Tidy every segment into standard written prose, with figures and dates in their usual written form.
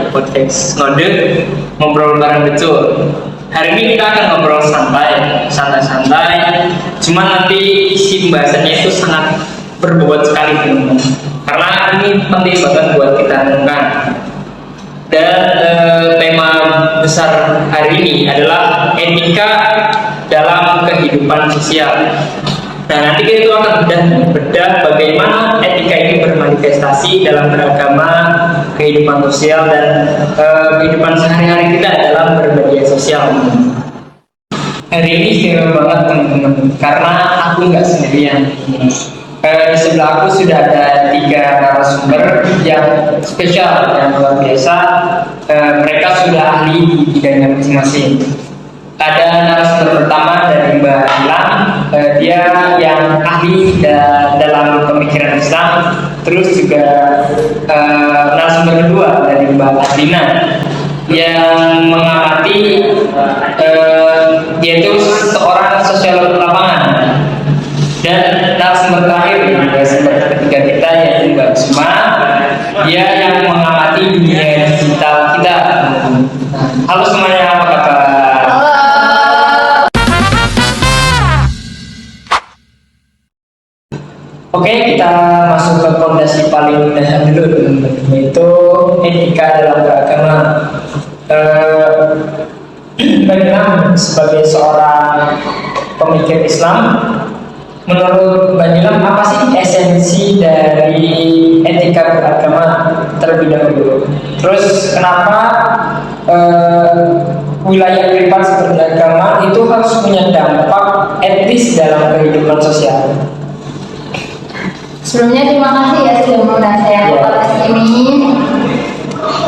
podcast ngode ngobrol bareng betul. Hari ini kita akan ngobrol santai-santai. Cuman nanti isi pembahasannya itu sangat berbobot sekali teman-teman. Karena ini penting banget buat kita renungkan. Dan tema besar hari ini adalah etika dalam kehidupan sosial. Nah, nanti kita itu akan bedah bagaimana etika ini bermanifestasi dalam beragama, kehidupan sosial, dan kehidupan sehari-hari kita dalam bermedia sosial. Hari ini istimewa banget teman-teman, karena aku nggak sendirian. Di sebelah aku sudah ada 3 narasumber yang spesial, yang luar biasa. Mereka sudah ahli di bidangnya masing-masing. Ada narasumber pertama dari Mbak Ilang, dia yang ahli dalam pemikiran Islam. Terus juga narasumber kedua dari Mbak Adlina yang mengamati, dia itu seorang sosiolog lapangan. Dan narasumber terakhir, narasumber ketiga kita yaitu Mbak Suma, dia yang mengamati dunia digital kita. Halo semuanya, apa kabar? Oke, kita masuk ke fondasi paling dasar dulu teman-teman, yaitu etika dalam beragama. Bagaimana sebagai seorang pemikir Islam, menurut Mbak Nilam apa sih esensi dari etika beragama terlebih dahulu? Terus kenapa wilayah privat seperti agama itu harus punya dampak etis dalam kehidupan sosial? Sebelumnya terima kasih ya sudah mengundang saya ke podcast ini.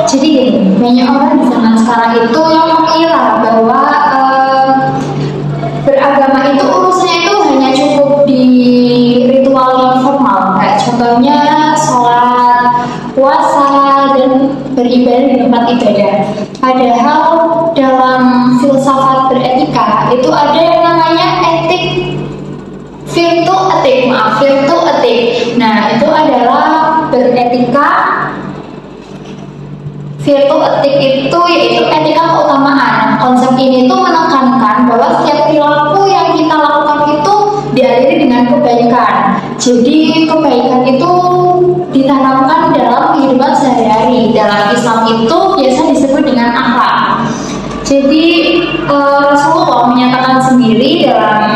Jadi gini, banyak orang di zaman sekarang itu yang mengira bahwa beragama itu urusannya itu hanya cukup di ritual yang formal, kayak contohnya sholat, puasa, dan beribadah di tempat ibadah. Padahal dalam filsafat beretika itu ada yang namanya virtu etik. Nah, itu adalah beretika. Virtu etik itu yaitu etika keutamaan. Konsep ini tuh menekankan bahwa setiap perilaku yang kita lakukan itu diakhiri dengan kebaikan. Jadi kebaikan itu ditanamkan dalam kehidupan sehari-hari. Dalam Islam itu biasa disebut dengan akhlak. Jadi Rasulullah menyatakan sendiri dalam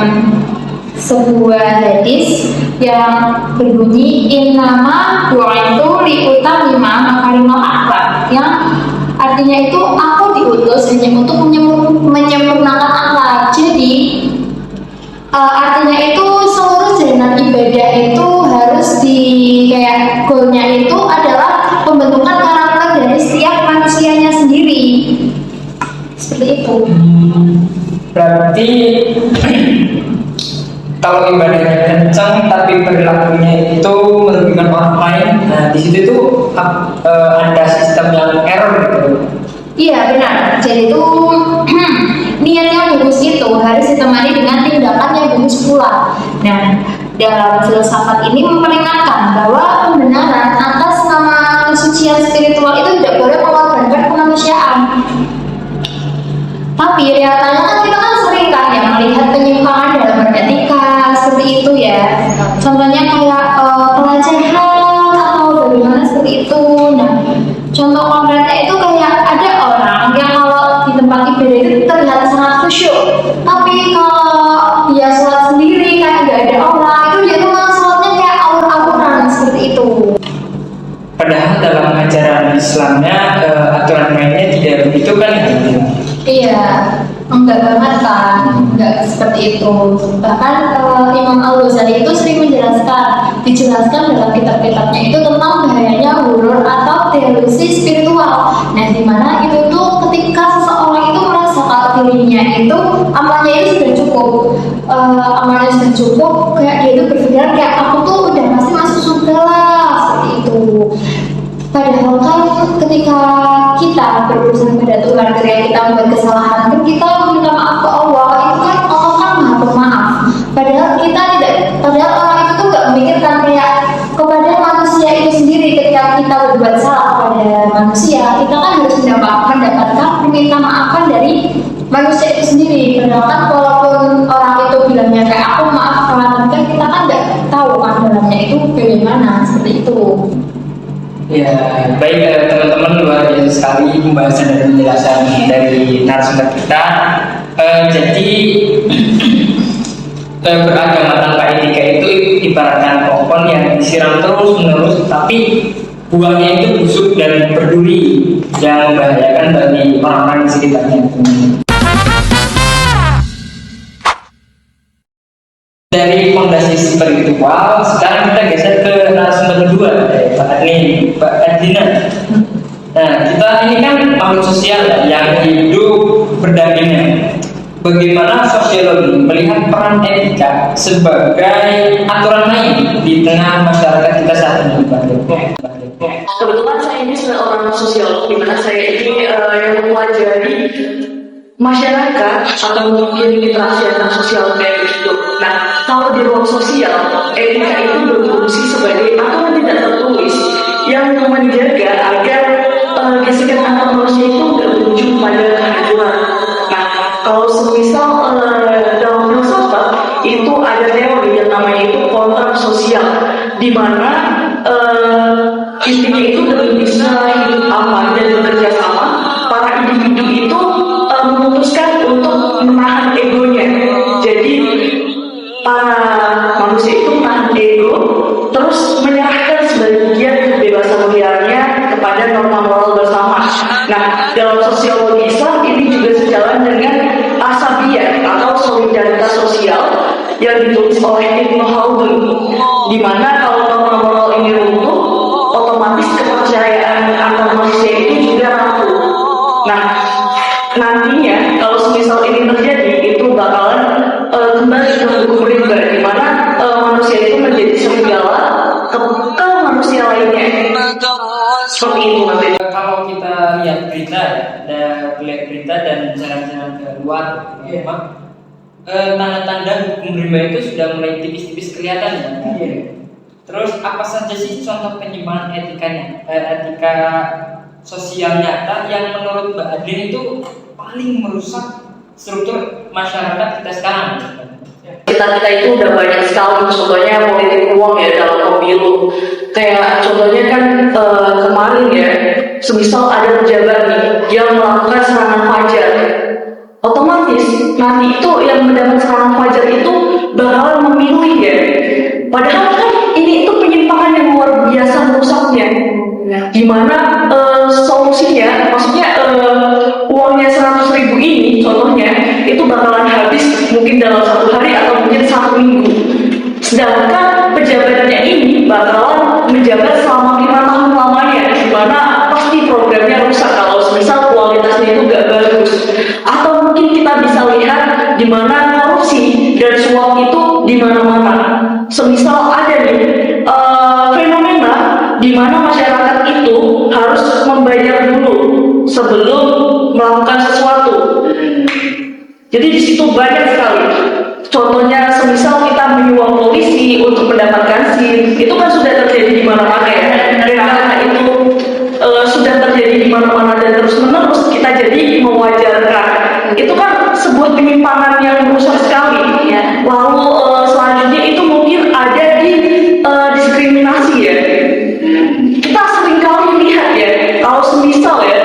sebuah hadis yang berbunyi innama bu'itsu liutamima makarimal akhlak, yang artinya itu aku diutus hanya untuk menyempurnakan akhlak. Jadi artinya itu seluruh jalanan ibadah itu harus kayak goalnya itu adalah pembentukan karakter dari setiap manusianya sendiri. Seperti itu. Berarti kalau ibadahnya kencang tapi perilakunya itu merugikan orang lain, nah di situ itu ada sistem yang error gitu. Iya benar. Jadi itu niat yang bagus itu harus ditemani dengan tindakan yang bagus pula. Nah, dalam filsafat ini memperingatkan bahwa pembenaran atas nama kesucian spiritual itu tidak boleh mengorbankan kemanusiaan. Tapi realitanya kan kita kan sering kan ya melihat penyimpangan dalam beretika seperti itu ya. Contohnya kayak pelecehan atau bagaimana seperti itu. Nah, contoh konkretnya itu kayak ada orang yang kalau di tempat ibadah itu terlihat sangat khusyuk, tapi kalau dia sholat sendiri kayak nggak ada orang, itu dia tuh malah sholatnya kayak awur-awuran seperti itu. Padahal dalam ajaran Islamnya aturan mainnya tidak begitu kan? Iya, enggak banget kan, enggak seperti itu. Bahkan Imam Al-Ghazali itu sering dijelaskan dalam kitab-kitabnya itu tentang bahayanya hurur atau delusi spiritual. Nah, dimana itu tuh ketika seseorang itu merasa kalau dirinya itu amalnya itu sudah cukup, kayak dia itu berpikiran kayak aku tuh udah pasti masuk surga lah, seperti itu. Padahal kan ketika kita berurusan pada Tuhan, ketika kita membuat kesalahan, kan kita meminta maaf ke Allah, itu kan Allah kan maha pemaaf. Padahal orang itu tuh gak memikirkan kayak kepada manusia itu sendiri. Ketika kita berbuat salah pada manusia, kita kan harus mendapatkan permintaan maafan dari manusia itu sendiri. Padahal kan walaupun orang itu bilangnya kayak aku maafkan, kan kita kan nggak tahu kan dalamnya itu bagaimana, seperti itu. Ya, baik teman-teman, luar biasa sekali pembahasan dan penjelasan dari narasumber kita. Jadi beragama tanpa etika itu ibaratkan pohon yang disiram terus-menerus, tapi buahnya itu busuk dan berduri yang membahayakan bagi orang-orang di sekitarnya. Dari fondasi spiritual, sekarang kita geser ke narasumber kedua, Pak Adina. Nah, kita ini kan makhluk sosial yang hidup berdampingan. Bagaimana sosiologi melihat peran etika sebagai aturan main di tengah masyarakat kita saat ini, Pak? Kebetulan saya ini seorang sosiolog, di mana saya ini yang mempelajari masyarakat atau mungkin literasi tentang sosial kayak gitu. Nah, kalau di ruang sosial, etika itu berfungsi sebagai aturan tidak tertulis yang menjaga agar gesekan antar manusia itu tidak berujung pada kehancuran. Nah, kalau semisal dalam filsafat itu ada teori yang namanya itu kontrak sosial, di mana intinya itu dalam bisa hidup aman dan bekerja sama, para individu itu memutuskan untuk menahan egonya. Jadi para manusia itu menahan ego, terus menyerahkan sebagian kebebasan liarnya kepada norma moral bersama. Nah, dalam sosiologi Islam ini juga sejalan dengan asabiyah atau solidaritas sosial yang ditulis oleh Ibnu Khaldun, di mana kalau norma moral ini runtuh, otomatis kepercayaan antar manusia itu juga rapuh. Nah, nantinya kalau semisal ini terjadi, itu bakalan kembali ke hukum rimba, di mana manusia itu menjadi serigala ke manusia lainnya. Seperti itu, Mas. Kalau kita lihat berita, dan jalan-jalan ke luar, tanda-tanda hukum rimba itu sudah mulai tipis-tipis kelihatan, ya. Terus apa saja sih contoh penyimpangan etika sosial nyata yang menurut Mbak Adlin itu paling merusak struktur masyarakat kita sekarang? Kita itu udah banyak sekali, contohnya politik uang ya dalam pemilu. Kayak contohnya kan kemarin ya, semisal ada pejabat nih yang melakukan serangan fajar, otomatis nanti itu yang mendapat serangan fajar itu bakalan memilih ya. Padahal kan ini itu penyimpangan yang luar biasa merusaknya. Gimana solusinya? Maksudnya uangnya 100.000 ini contohnya itu bakalan habis mungkin dalam 1 hari atau mungkin 1 minggu. Sedangkan pejabatnya ini bakalan menjabat selama 5 tahun lamanya, gimana pasti programnya rusak kalau misal kualitasnya itu gak bagus. Atau mungkin kita bisa lihat di mana korupsi dan suap itu di mana-mana. Semisal ada nih fenomena di mana masyarakat itu harus membayar dulu sebelum melakukan sesuatu. Jadi di situ banyak sekali. Contohnya, semisal kita menyuap polisi untuk mendapatkan SIM, itu kan sudah terjadi di mana-mana ya. Dan karena itu sudah terjadi di mana-mana dan terus-menerus, kita jadi mewajarkan. Itu kan sebuah penyimpangan yang merusak sekali. Ya. Lalu selanjutnya itu mungkin ada di diskriminasi ya. Kita sering kali lihat ya, kalau semisal ya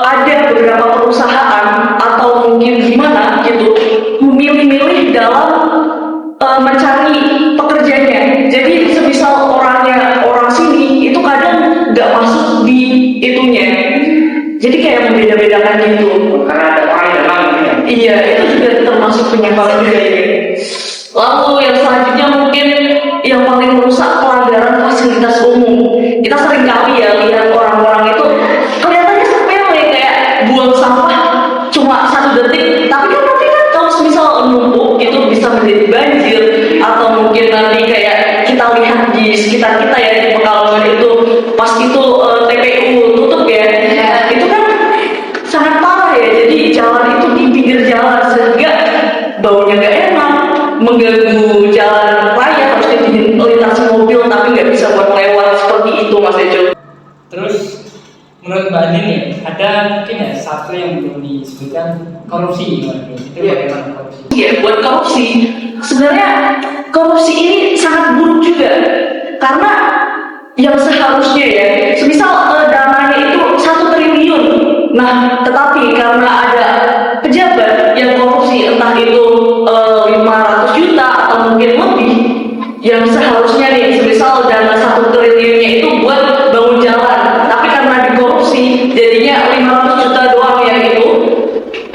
ada beberapa perusahaan atau mungkin gimana gitu memilih-milih dalam mencari pekerjanya. Jadi semisal orang sini itu kadang nggak masuk di itunya. Jadi kayak membeda-bedakan gitu. Karena ada orang yang memang Iya, itu juga termasuk penyimpangan budaya. Lalu yang selanjutnya mungkin yang paling merusak pelanggaran fasilitas umum. Kita sering kali ya lihat orang-orang itu kelihatannya sepele kayak buang sampah cuma 1 detik, tapi kan nanti kan kalau misal numpuk itu bisa menjadi banjir, atau mungkin nanti kayak kita lihat di sekitar kita ya di Pekalongan itu pas itu TPU tutup ya, itu kan sangat parah ya. Jadi jalan itu di pinggir jalan sehingga baunya gak enak, mengganggu jalan raya, harusnya dilintasi mobil tapi nggak bisa buat lewat, seperti itu Mas Ejo. Terus menurut Mbak Adin nih, ada yang disebutkan korupsi. Itu bagaimana korupsi? Iya, buat korupsi. Sebenarnya korupsi ini sangat buruk juga, karena yang seharusnya ya, semisal dananya itu 1 triliun. Nah, tetapi karena ada pejabat yang korupsi, entah itu 500 juta atau mungkin lebih, yang seharusnya nih, semisal dana 1 triliunnya itu buat bangun jalan, tapi karena dikorupsi, jadinya 500 juta doang yang itu,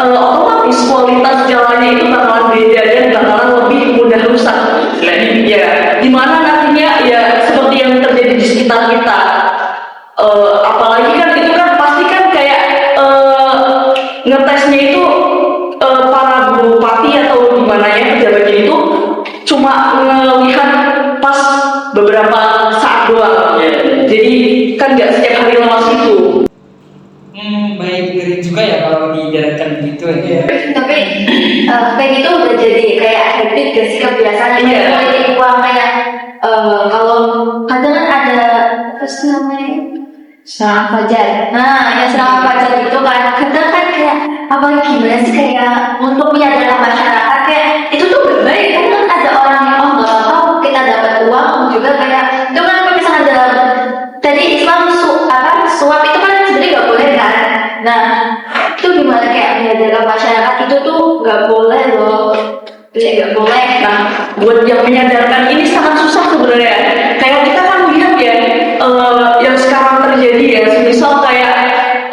otomatis kualitas jalannya itu bakalan beda dan bakalan lebih mudah rusak. Ya, dimana nantinya ya seperti yang terjadi di sekitar kita. Apalagi kan itu kan pasti kan kayak ngetesnya itu para bupati atau gimana ya pejabatnya itu cuma ngelihat pas beberapa saat doang. Jadi kan nggak setiap hari lewat situ. Baik, ngeri juga ya kalau dijalankan begitu ya. Tapi kayak gitu udah jadi kayak habit gak sih, kebiasaan Iya. politik uang kayak kalau kadang kan ada apa sih namanya serangan fajar. Nah, yang serangan fajar itu kan kadang kan kayak apa gimana sih kayak untuk menyadarkan masyarakat kayak itu tuh gak baik kan ada orang yang nggak tahu kita dapat uang juga kayak itu kan kalau misalnya ada tadi Islam suap itu kan sebenarnya nggak boleh kan. Nah, itu gimana kayak menyadarkan masyarakat itu tuh nggak boleh loh. Nggak boleh. Nah, buat yang menyadarkan ini sangat susah sebenarnya. Kayak kita kan lihat ya, yang sekarang terjadi ya, misal kayak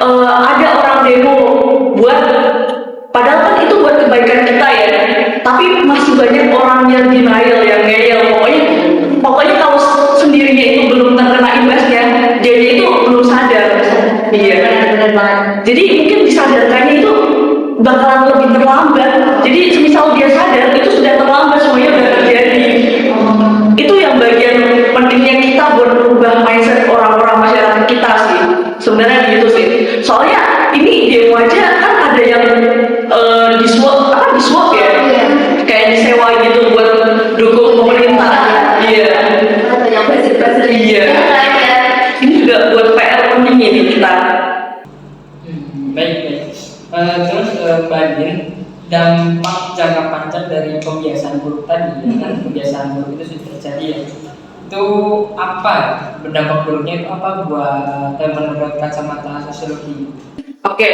ada orang demo buat, padahal kan itu buat kebaikan kita ya, tapi masih banyak orang yang denial, yang ngeyel. Pokoknya kalau sendirinya itu belum terkena imbasnya, dia itu belum sadar. Iya, benar banget. jadi mungkin disadarkannya itu bakalan lebih terlambat. Jadi semisal dia sadar itu sudah terlambat, semuanya udah terjadi. Itu yang bagian pentingnya kita buat merubah mindset orang-orang masyarakat kita sih. Sebenarnya gitu sih. Soalnya ini demo aja kan ada yang di swap ya, kayak disewa gitu buat dukung pemerintah. Iya. Yang buzzer-buzzer. Iya. Ini juga buat PR penting ini kita. Baik. Terus Mbak Din, dampak jangka panjang dari kebiasaan buruk tadi, ya kan kebiasaan buruk itu sudah terjadi ya. Itu apa? Berdampak buruknya itu apa buat menurut kacamata sosiologi? Oke,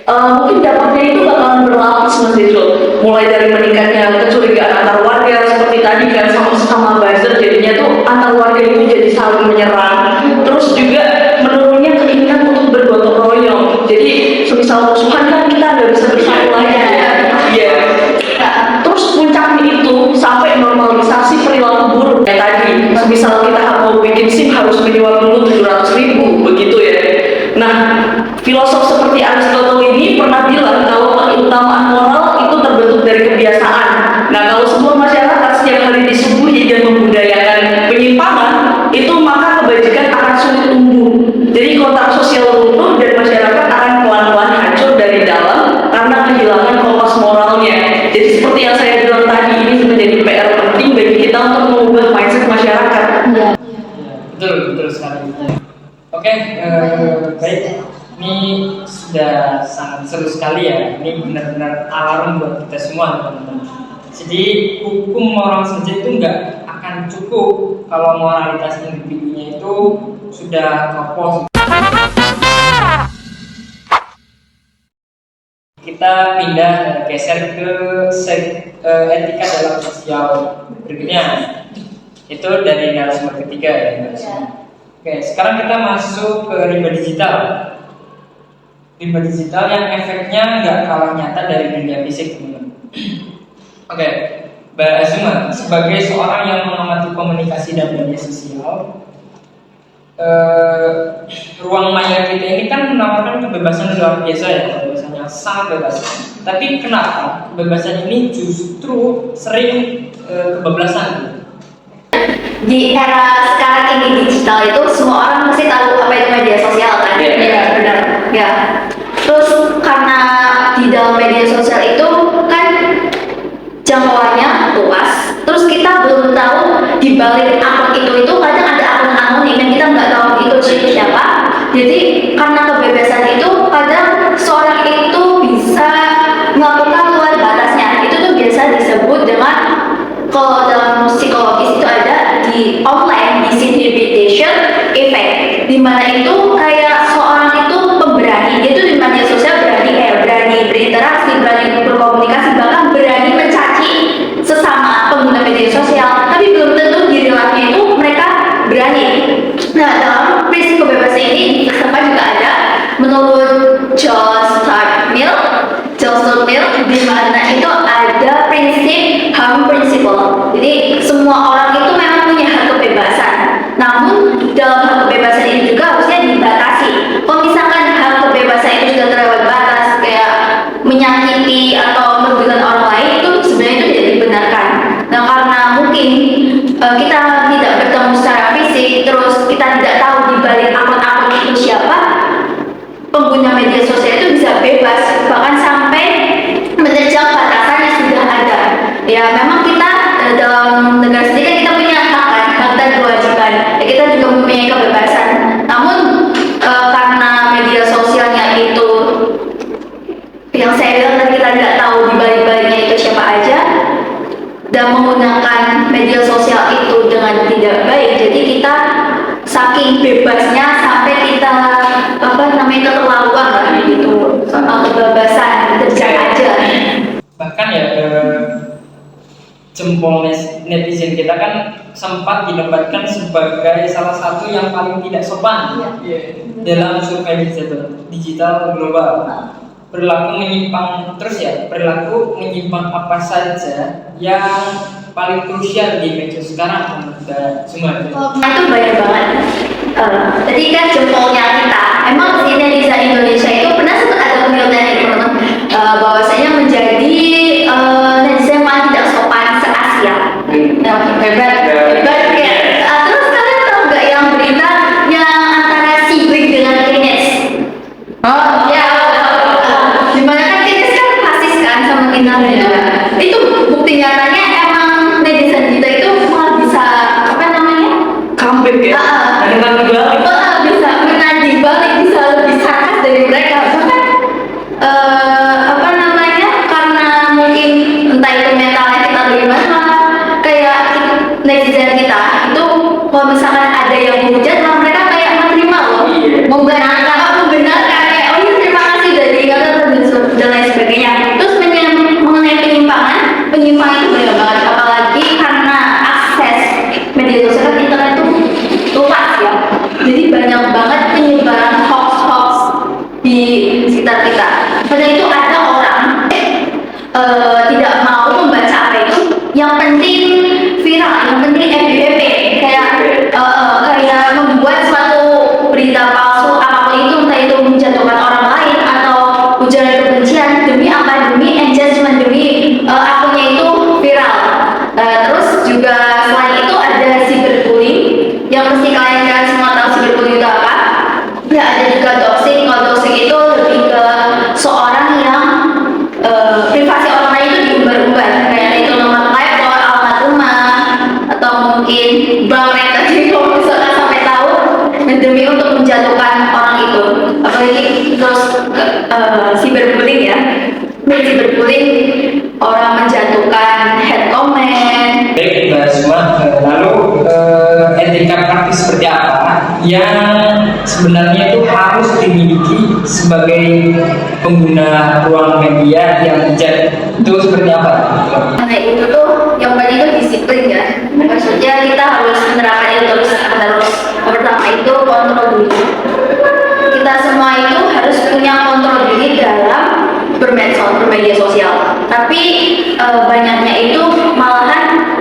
mungkin dampaknya itu bakalan berlapis Mas Rizul. Mulai dari meningkatnya kecurigaan antar warga seperti tadi kan sama buzzer, jadinya tuh antar warga itu jadi saling menyerang. Terus juga menurunnya keinginan untuk bergotong royong. Jadi semisal musuhan kan kita nggak bisa bersatu lagi. Iya. Terus puncaknya itu sampai normalisasi perilaku buruk kayak tadi. Semisal kita mau bikin SIM harus menyewa dulu 700.000 begitu ya. Nah, filosof seperti Aristotle ini pernah bilang kalau keutamaan moral itu terbentuk dari kebiasaan. Nah, kalau sebuah masyarakat setiap hari disuguhi dan membudayakan penyimpangan, itu maka kebajikan akan sulit tumbuh. Jadi kontrak sosial runtuh dan masyarakat akan pelan-pelan hancur dari dalam karena kehilangan kompas moralnya. Jadi seperti yang saya bilang tadi, ini menjadi PR penting bagi kita untuk mengubah mindset masyarakat. Iya. Betul sekali. Oke, baik. Ini sudah sangat seru sekali ya. Ini benar-benar alarm buat kita semua, teman-teman. Jadi hukum moral saja itu nggak akan cukup kalau moralitas individunya itu sudah kopos. Kita pindah geser ke etika dalam sosial berikutnya. Itu dari narasumber ketiga ya. Oke, sekarang kita masuk ke riba digital. Riba digital yang efeknya nggak kalah nyata dari dunia fisik, teman-teman. Oke, Mbak Azuma, sebagai seorang yang mengamati komunikasi dan media sosial, ruang maya kita ini kan menawarkan kebebasan luar biasa ya, kebebasan yang sangat bebas. Tapi kenapa kebebasan ini justru sering kebablasan? Di era sekarang ini digital itu semua orang mesti tahu apa itu media sosial kan? Iya, benar. Ya. Terus karena di dalam media sosial itu kan jangkauannya luas. Terus kita belum tahu di balik akun itu kadang ada akun anonim yang kita nggak tahu itu siapa. Jadi karena kebebasan itu kadang seorang itu bisa melakukan luar batasnya. Itu tuh biasa disebut dengan, kalau dalam psikologis itu ada di online disinhibition effect, dimana itu kayak seorang itu pemberani, dia tuh di media sosial berani, kayak berani berinteraksi, berani berkomunikasi, bahkan berani mencaci sesama pengguna media sosial, tapi belum tentu di real life-nya itu mereka berani. Nah, dalam prinsip kebebasan ini di filsafat juga ada, menurut John Stuart Mill, di mana itu ada prinsip Hum Principle. Jadi semua orang itu memang punya hak kebebasan. Namun dalam hak kebebasan ini juga harusnya dibatasi. Kalau misalkan hak kebebasan itu sudah terlewat batas, kayak menyakiti atau merugikan orang lain, itu sebenarnya itu tidak dibenarkan. Nah, karena mungkin kita tidak bertemu secara fisik, terus kita tidak tahu di balik akun-akun itu siapa, pengguna media sosial itu bisa bebas, bahkan sampai menerjang batasan yang sudah ada. Ya, memang kita dalam negara sendiri kan kita punya hak kan, hak dan kewajiban. Ya, kita juga mempunyai kebebasan. Namun karena media sosialnya itu, yang saya bilang tadi, kita tidak tahu di balik-baliknya itu siapa aja, dan menggunakan media sosial itu dengan tidak baik. Jadi kita saking bebasnya sampai kita keterlaluan lah gitu, soal kebebasan terjang aja. Bahkan ya jempol netizen kita kan sempat dinobatkan sebagai salah satu yang paling tidak sopan dalam survei digital global. Perilaku menyimpang, terus ya, perilaku menyimpang apa saja yang paling krusial di media sekarang menurut semua. Itu banyak banget. Tadi kan jempolnya kita, emang di netizen Indonesia itu pernah sempat ada penelitian ya teman-teman, bahwasanya menjadi netizen paling tidak sopan se-Asia. Hebat ya. Terus kalian tahu nggak yang berita yang antara sibling dengan Keynes? Ya, dimana kan Keynes kan rasis kan sama kita itu bukti nyatanya emang netizen kita itu malah bisa comeback ya. Bisa menanding balik, bisa lebih sarkas dari mereka. Bahkan karena mungkin entah itu mentalnya kita bagaimana, kayak netizen kita itu kalau misalkan ada yang hujat, mereka kayak menerima loh, membenarkan kayak, oh iya terima kasih udah diingatkan dan lain sebagainya. Terus mengenai penyimpangan itu banyak banget, apalagi karena akses media sosial, internet itu luas ya. Jadi banyak banget penyebaran hoax di sekitar kita. Pada itu ada orang tidak mau membaca apa itu, yang penting viral, yang penting FYP, kayak membuat suatu berita palsu apapun itu, entah itu menjatuhkan orang lain atau ujaran kebencian, demi apa? Demi engagement, demi akunnya itu viral. Terus juga selain itu ada cyberbullying, yang mesti kalian semua tahu cyberbullying itu apa. Ya, ada juga doxing. Kalau doxing itu lebih ke seorang yang privasi orang lain itu diumbar-umbar, kayak itu nomor telepon, alamat rumah, atau mungkin bank rate tadi kalau misalkan sampai tahu, demi untuk menjatuhkan orang itu. Apalagi terus cyberbullying ya. Cyberbullying, orang menjatuhkan head comment. Baik, semua. Lalu etika praktis seperti apa yang sebenarnya itu harus dimiliki sebagai pengguna ruang media yang bijak, itu seperti apa? Nah, itu tuh yang paling itu disiplin ya. Maksudnya kita harus menerapkan itu terus. Pertama itu kontrol diri. Kita semua itu harus punya kontrol diri dalam bermedia sosial. Tapi banyaknya itu malahan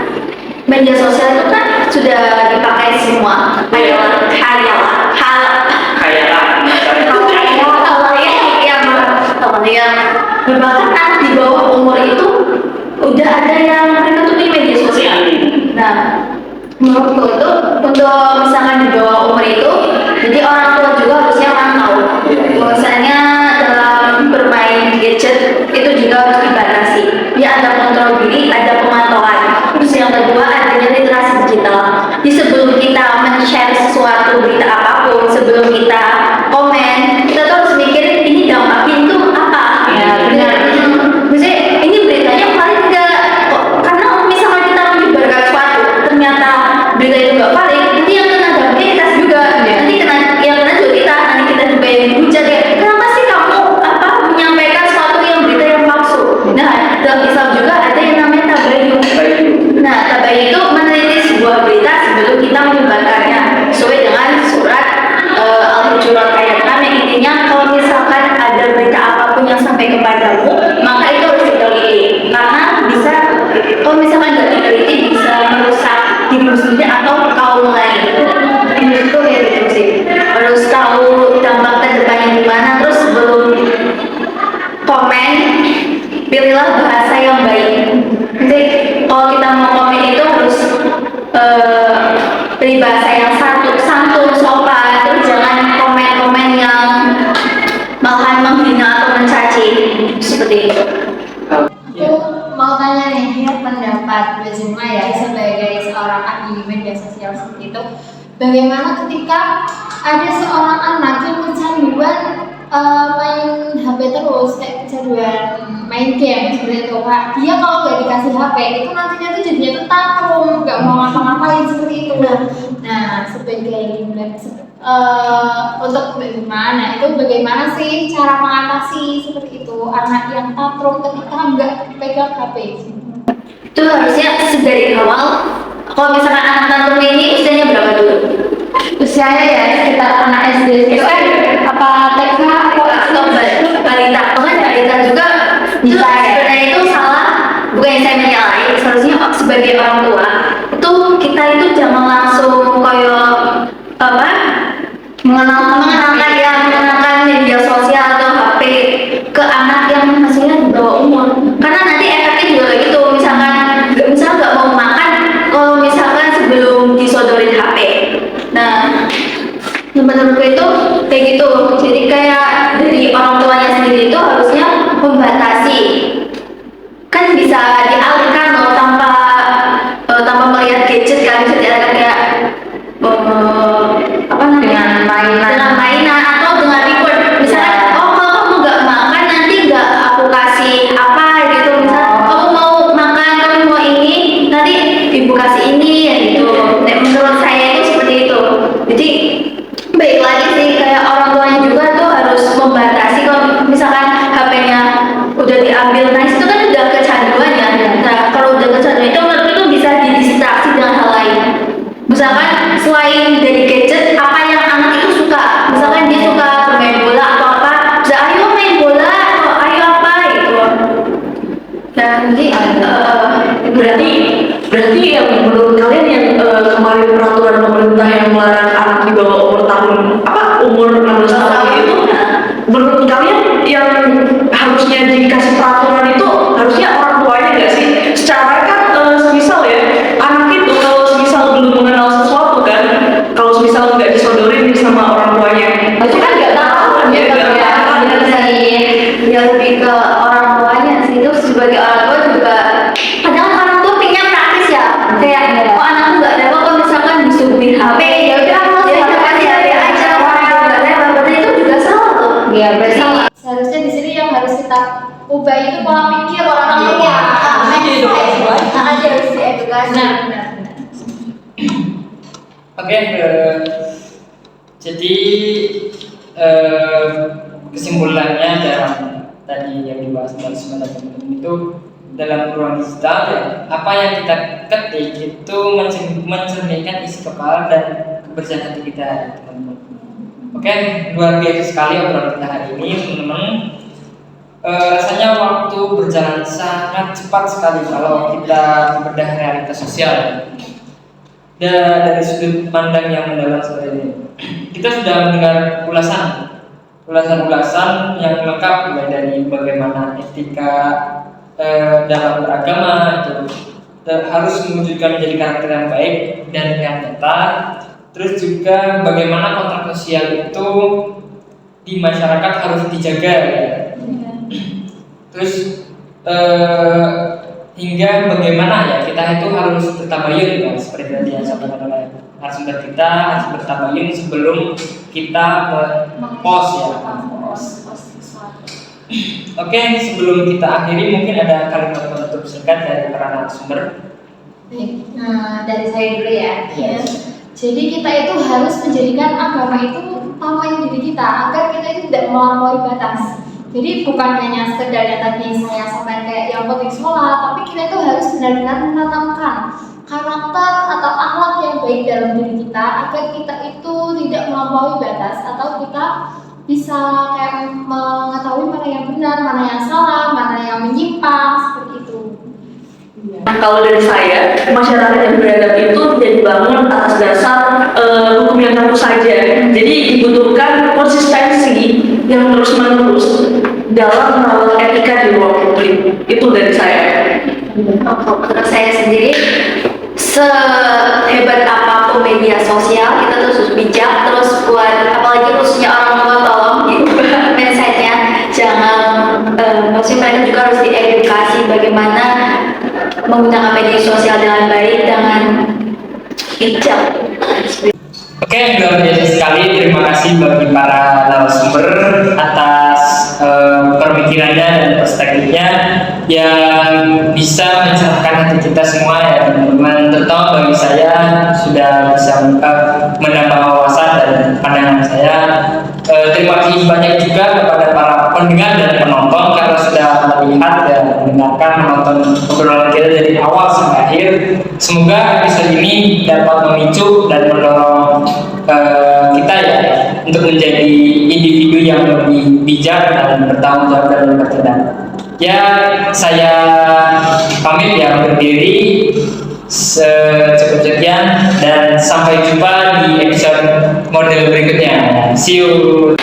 media sosial itu kan sudah dipakai semua. Bahkan anak di bawah umur itu udah ada yang mereka tuh di media sosial. Nah, menurutku itu untuk misalkan di bawah umur itu, jadi orang tua juga harusnya tahu bahwasanya dalam bermain gadget itu juga harus dibatasi. Ya, ada kontrol diri, ada pemantauan. Terus yang kedua adanya literasi digital. Jadi sebelum kita men-share sesuatu berita apapun, sebelum kita komen, kita tuh harus mikirin ini dampaknya itu apa. Ya, benar. pilihlah bahasa yang baik. Jadi kalau kita mau komen itu harus pilih bahasa yang santun, sopan, terus jangan komen-komen yang malahan menghina atau mencaci seperti itu. Aku mau tanya nih, pendapat Mbak Zuma ya sebagai seorang ahli media sosial seperti itu, bagaimana ketika ada seorang anak yang kecanduan main HP terus, kayak kecanduan main game seperti itu, Kak. Dia kalau nggak dikasih HP itu nantinya tuh jadinya tuh tantrum, nggak mau ngapa-ngapain seperti itu. Nah, sebagai untuk Mbak Zuma, nah itu bagaimana sih cara mengatasi seperti itu anak yang tantrum ketika nggak pegang HP? Itu harusnya dari awal. Kalau misalkan anak tantrum ini usianya berapa dulu? Usianya ya sekitar anak SD itu apa TK atau balita. Bahkan balita juga bisa ya. Sebenarnya itu salah, bukan yang saya menyalahi. Seharusnya sebagai orang tua itu kita itu jangan langsung koyo apa mengenalkan media sosial atau HP ke anak yang masih di bawah umur, karena nanti efeknya juga kayak gitu. Misalkan nggak mau makan kalau misalkan sebelum disodorin HP. Nah, menurutku itu kayak gitu. Jadi kayak dari orang tuanya sendiri itu harusnya membatasi, kan bisa dialihkan loh tanpa melihat gadget, kan bisa dialihkan kayak apa namanya, dengan mainan atau dengan reward. Misalnya oh kalau kamu nggak makan nanti nggak aku kasih apa gitu. Misalnya kamu mau makan, kamu mau ini, nanti ibu kasih ini ya gitu. Nah, menurut saya itu seperti itu. Jadi baik lagi sih, kayak orang tuanya juga tuh harus membatasi. Kalau misalkan HP-nya udah diambil, nah itu kan udah kecanduan ya. Nah kalau udah kecanduan itu menurut itu bisa didistraksi dengan hal lain. Misalkan selain dari gadget, apa yang anak itu suka? Misalkan dia suka bermain bola atau apa, bisa ayo main bola atau ayo apa gitu. Dan jadi berarti yang menurut kalian yang kemarin peraturan pemerintah yang melarang anak di bawah umur 16 tahun itu, menurut kalian yang harusnya dikasih peraturan itu harusnya orang tuanya nggak sih? Secara kan semisal ya anak itu kalau semisal belum mengenal sesuatu kan, kalau semisal nggak disodorin sama orang tuanya, itu kan nggak tahu kan ya, nggak tahu sih ya, lebih ke orang tuanya sih. Itu sebagai orang tua juga kadang orang tua pengen praktis ya, kayak kok anakku nggak dapat, kalau misalkan disuguhin HP ya udah aku kasih HP aja, nggak dapat, berarti itu juga salah tuh. Ya berarti seharusnya di sini yang harus kita ubah itu pola pikir orang tua. Aja harus diedukasi. Benar. Oke, jadi kesimpulannya dalam tadi yang dibahas dalam teman-teman itu, dalam ruang digital ya, apa yang kita ketik itu mencerminkan isi kepala dan kebersihan hati kita, teman-teman. Oke, luar biasa sekali obrolan kita hari ini, teman-teman. Rasanya waktu berjalan sangat cepat sekali kalau kita membedah realitas sosial. Dan dari sudut pandang yang mendalam seperti ini, kita sudah mendengar ulasan yang lengkap, mulai dari bagaimana etika dalam beragama itu harus mewujudkan menjadi karakter yang baik dan yang nyata. Terus juga bagaimana kontrak sosial itu di masyarakat harus dijaga ya. Terus hingga bagaimana ya kita itu harus bertabayun ya, seperti tadi yang saya katakan oleh narasumber kita, harus bertabayun sebelum kita post ya. Oke, sebelum kita akhiri mungkin ada kalimat penutup singkat dari para narasumber. Dari saya dulu ya. Yes. Jadi kita itu harus menjadikan agama itu utama diri kita, agar kita itu tidak melampaui batas. Jadi bukan hanya sekedar yang tadi saya sampaikan kayak yang penting sholat, tapi kita itu harus benar-benar menanamkan karakter atau akhlak yang baik dalam diri kita, agar kita itu tidak melampaui batas, atau kita bisa kayak mengetahui mana yang benar, mana yang salah, mana yang menyimpang, seperti itu. Nah, kalau dari saya, masyarakat yang beradab itu tidak dibangun atas dasar hukum yang tentu saja. Jadi dibutuhkan konsistensi yang terus-menerus. dalam hal etika di ruang publik. Itu dari saya. Menurut saya sendiri, sehebat apapun media sosial, kita terus bijak, terus buat apalagi khususnya orang tua, tolong diubah mindsetnya. Jangan, maksudnya mereka juga harus diedukasi bagaimana menggunakan media sosial dengan baik, dengan bijak. Oke, luar biasa sekali. Terima kasih bagi para narasumber atas pemikirannya dan perspektifnya yang bisa mencerahkan hati kita semua ya teman-teman. Terutama bagi saya sudah bisa menambah wawasan dan pandangan saya. Terima kasih banyak juga kepada para pendengar dan penonton karena sudah melihat dan mendengarkan menonton obrolan kita dari awal sampai akhir. Semoga episode ini dapat memicu dan mendorong kita ya untuk menjadi individu yang lebih bijak dan bertanggung jawab dalam bertindak. Ya, saya pamit ya undur diri. Cukup sekian dan sampai jumpa di episode model berikutnya. See you.